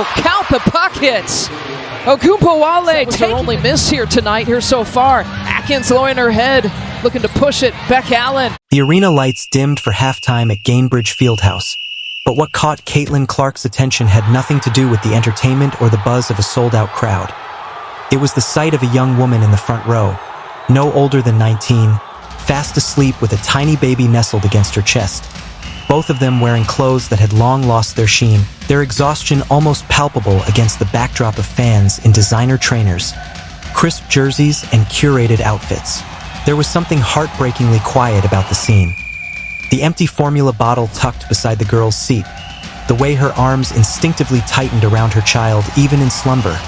Oh, count the buckets! Ogunbowale was her only miss here so far. Atkins lowering her head, looking to push it. Beck Allen. The arena lights dimmed for halftime at Gainbridge Fieldhouse. But what caught Caitlin Clark's attention had nothing to do with the entertainment or the buzz of a sold-out crowd. It was the sight of a young woman in the front row, no older than 19, fast asleep with a tiny baby nestled against her chest. Both of them wearing clothes that had long lost their sheen, their exhaustion almost palpable against the backdrop of fans in designer trainers, crisp jerseys, and curated outfits. There was something heartbreakingly quiet about the scene. The empty formula bottle tucked beside the girl's seat, the way her arms instinctively tightened around her child even in slumber,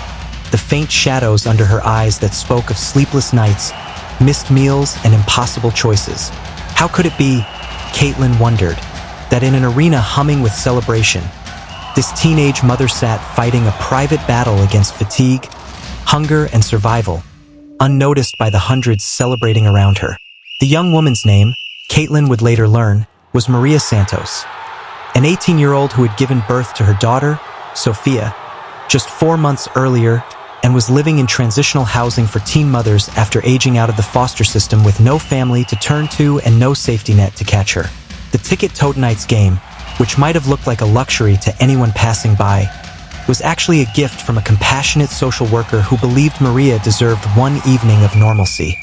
the faint shadows under her eyes that spoke of sleepless nights, missed meals, and impossible choices. How could it be, Caitlin wondered, that in an arena humming with celebration, this teenage mother sat fighting a private battle against fatigue, hunger, and survival, unnoticed by the hundreds celebrating around her. The young woman's name, Caitlin would later learn, was Maria Santos, an 18-year-old who had given birth to her daughter, Sophia, just 4 months earlier, and was living in transitional housing for teen mothers after aging out of the foster system with no family to turn to and no safety net to catch her. The ticket Totonites game, which might have looked like a luxury to anyone passing by, was actually a gift from a compassionate social worker who believed Maria deserved one evening of normalcy,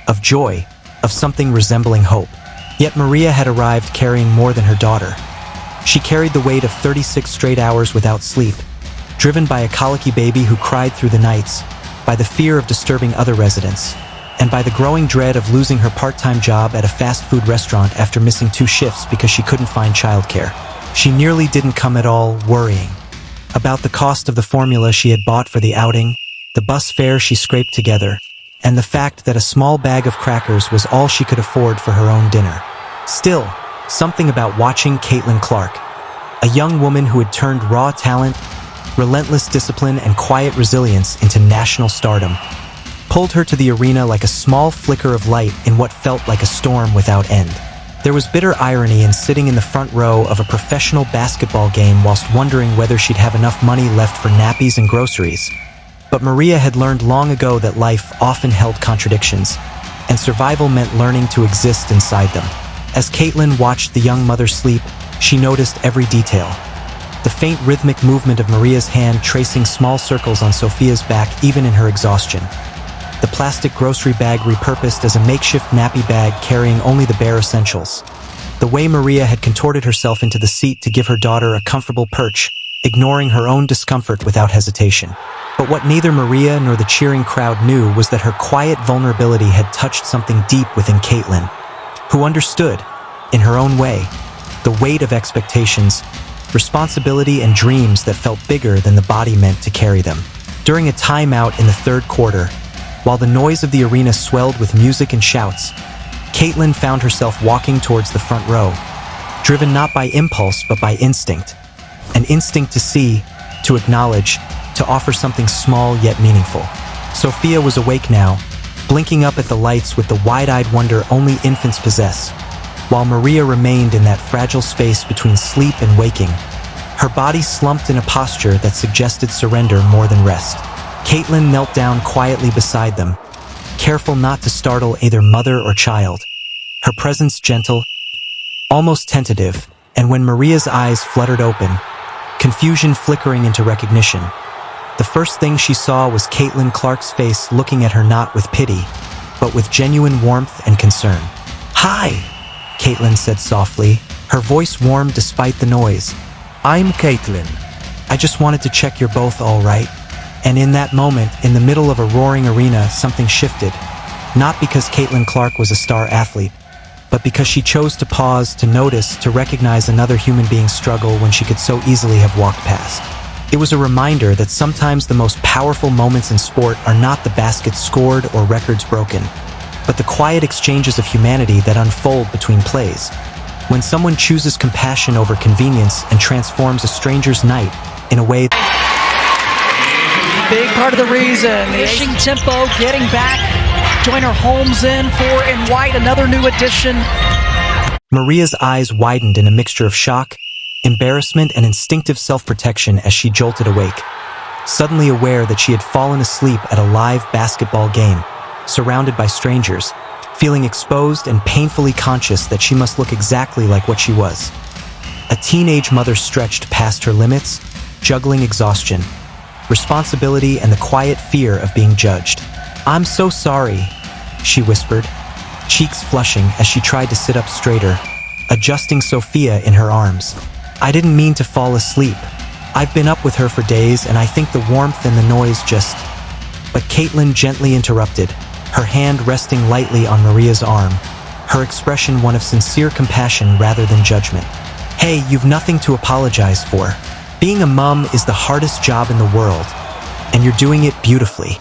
of joy, of something resembling hope. Yet Maria had arrived carrying more than her daughter. She carried the weight of 36 straight hours without sleep, driven by a colicky baby who cried through the nights, by the fear of disturbing other residents, and by the growing dread of losing her part-time job at a fast food restaurant after missing 2 shifts because she couldn't find childcare. She nearly didn't come at all, worrying about the cost of the formula she had bought for the outing, the bus fare she scraped together, and the fact that a small bag of crackers was all she could afford for her own dinner. Still, something about watching Caitlin Clark, a young woman who had turned raw talent, relentless discipline, and quiet resilience into national stardom, pulled her to the arena like a small flicker of light in what felt like a storm without end. There was bitter irony in sitting in the front row of a professional basketball game whilst wondering whether she'd have enough money left for nappies and groceries. But Maria had learned long ago that life often held contradictions, and survival meant learning to exist inside them. As Caitlin watched the young mother sleep, she noticed every detail. The faint rhythmic movement of Maria's hand tracing small circles on Sophia's back even in her exhaustion. The plastic grocery bag repurposed as a makeshift nappy bag carrying only the bare essentials. The way Maria had contorted herself into the seat to give her daughter a comfortable perch, ignoring her own discomfort without hesitation. But what neither Maria nor the cheering crowd knew was that her quiet vulnerability had touched something deep within Caitlin, who understood, in her own way, the weight of expectations, responsibility, and dreams that felt bigger than the body meant to carry them. During a timeout in the third quarter, while the noise of the arena swelled with music and shouts, Caitlin found herself walking towards the front row, driven not by impulse but by instinct. An instinct to see, to acknowledge, to offer something small yet meaningful. Sophia was awake now, blinking up at the lights with the wide-eyed wonder only infants possess, while Maria remained in that fragile space between sleep and waking, her body slumped in a posture that suggested surrender more than rest. Caitlin knelt down quietly beside them, careful not to startle either mother or child, her presence gentle, almost tentative, and when Maria's eyes fluttered open, confusion flickering into recognition, the first thing she saw was Caitlin Clark's face looking at her not with pity, but with genuine warmth and concern. "Hi," Caitlin said softly, her voice warm despite the noise. "I'm Caitlin. I just wanted to check you're both all right." And in that moment, in the middle of a roaring arena, something shifted. Not because Caitlin Clark was a star athlete, but because she chose to pause, to notice, to recognize another human being's struggle when she could so easily have walked past. It was a reminder that sometimes the most powerful moments in sport are not the baskets scored or records broken, but the quiet exchanges of humanity that unfold between plays. When someone chooses compassion over convenience and transforms a stranger's night in a way big part of the reason. Pushing tempo, getting back. Joyner Holmes in for in white, another new addition. Maria's eyes widened in a mixture of shock, embarrassment and instinctive self-protection as she jolted awake, suddenly aware that she had fallen asleep at a live basketball game, surrounded by strangers, feeling exposed and painfully conscious that she must look exactly like what she was. A teenage mother stretched past her limits, juggling exhaustion, responsibility, and the quiet fear of being judged. "I'm so sorry," she whispered, cheeks flushing as she tried to sit up straighter, adjusting Sophia in her arms. "I didn't mean to fall asleep. I've been up with her for days, and I think the warmth and the noise just..." But Caitlin gently interrupted, her hand resting lightly on Maria's arm, her expression one of sincere compassion rather than judgment. "Hey, you've nothing to apologize for. Being a mom is the hardest job in the world, and you're doing it beautifully."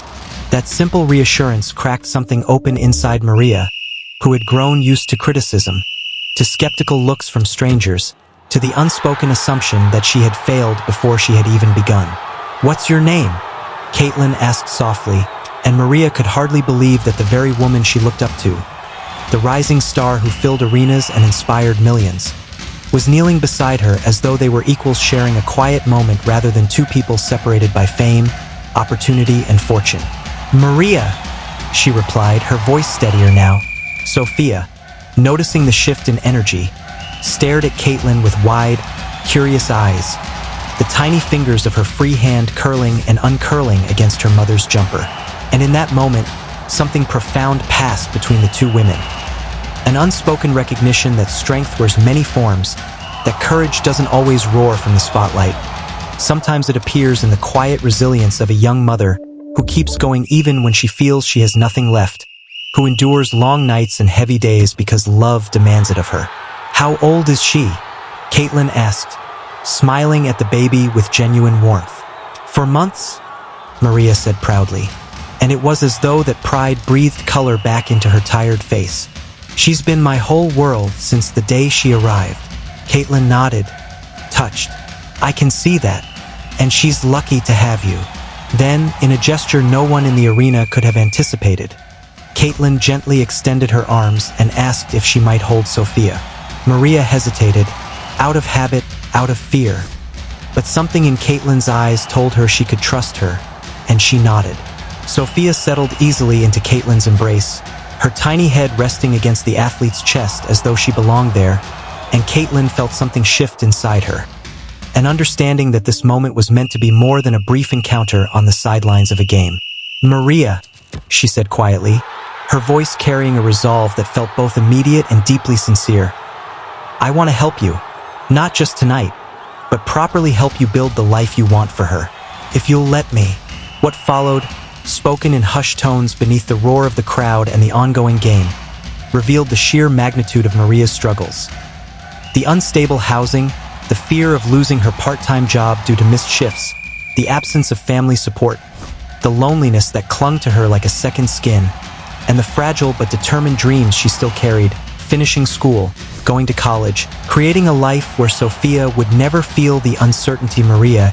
That simple reassurance cracked something open inside Maria, who had grown used to criticism, to skeptical looks from strangers, to the unspoken assumption that she had failed before she had even begun. "What's your name?" Caitlin asked softly, and Maria could hardly believe that the very woman she looked up to, the rising star who filled arenas and inspired millions, was kneeling beside her as though they were equals sharing a quiet moment rather than two people separated by fame, opportunity, and fortune. "Maria," she replied, her voice steadier now. Sophia, noticing the shift in energy, stared at Caitlin with wide, curious eyes, the tiny fingers of her free hand curling and uncurling against her mother's jumper. And in that moment, something profound passed between the two women. An unspoken recognition that strength wears many forms, that courage doesn't always roar from the spotlight. Sometimes it appears in the quiet resilience of a young mother who keeps going even when she feels she has nothing left, who endures long nights and heavy days because love demands it of her. "How old is she?" Caitlin asked, smiling at the baby with genuine warmth. "4 months," Maria said proudly, and it was as though that pride breathed color back into her tired face. "She's been my whole world since the day she arrived." Caitlin nodded, touched. "I can see that, and she's lucky to have you." Then, in a gesture no one in the arena could have anticipated, Caitlin gently extended her arms and asked if she might hold Sophia. Maria hesitated, out of habit, out of fear. But something in Caitlin's eyes told her she could trust her, and she nodded. Sophia settled easily into Caitlin's embrace, her tiny head resting against the athlete's chest as though she belonged there, and Caitlin felt something shift inside her. An understanding that this moment was meant to be more than a brief encounter on the sidelines of a game. "Maria," she said quietly, her voice carrying a resolve that felt both immediate and deeply sincere. "I want to help you, not just tonight, but properly help you build the life you want for her. If you'll let me." What followed, spoken in hushed tones beneath the roar of the crowd and the ongoing game, revealed the sheer magnitude of Maria's struggles. The unstable housing, the fear of losing her part-time job due to missed shifts, the absence of family support, the loneliness that clung to her like a second skin, and the fragile but determined dreams she still carried, finishing school, going to college, creating a life where Sophia would never feel the uncertainty Maria